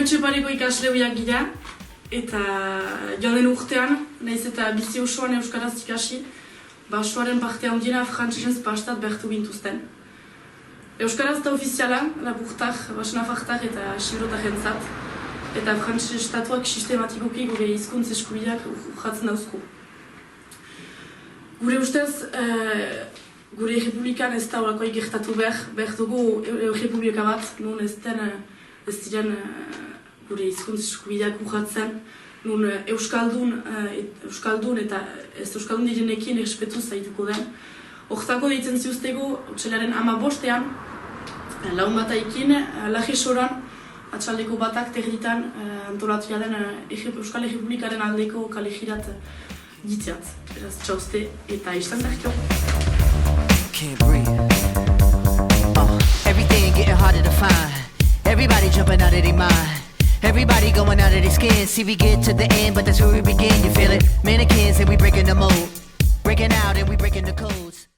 Etxepareko ikasle hoiak gira, eta joan den urtean, nahiz eta bizi osoan euskaraz ikasi, osoaren parte handiena frantsesez pastat behartu gintuzten. Euskaraz eta ofiziala, laburtak, nafartak eta xibrotak entzat, eta frantses estatuak sistematikoki gure hizkuntz eskubideak urratzen dauzku. Gure ustez, gure republikan ez da horakoa gertatu behar dugu republika bat, nun ez diren gure hizkuntz eskubideak urratzen, nun euskaldun eta ez euskaldun direnekin errespetuz zaituko den. Hortako deitzen ziuztego, otsailaren 15ean, laun bataikin, Lajesoran, atxaldeko batak terditan antolatua den Euskal Republikaren aldeko kalegirat ditziat. Beraz, txauzte eta izan berkio. Can't breathe. Everything getting harder to find. Everybody jumping out of their mind. Everybody going out of their skin. See, we get to the end, but that's where we begin. You feel it? Mannequins and we breaking the mold. Breaking out and we breaking the codes.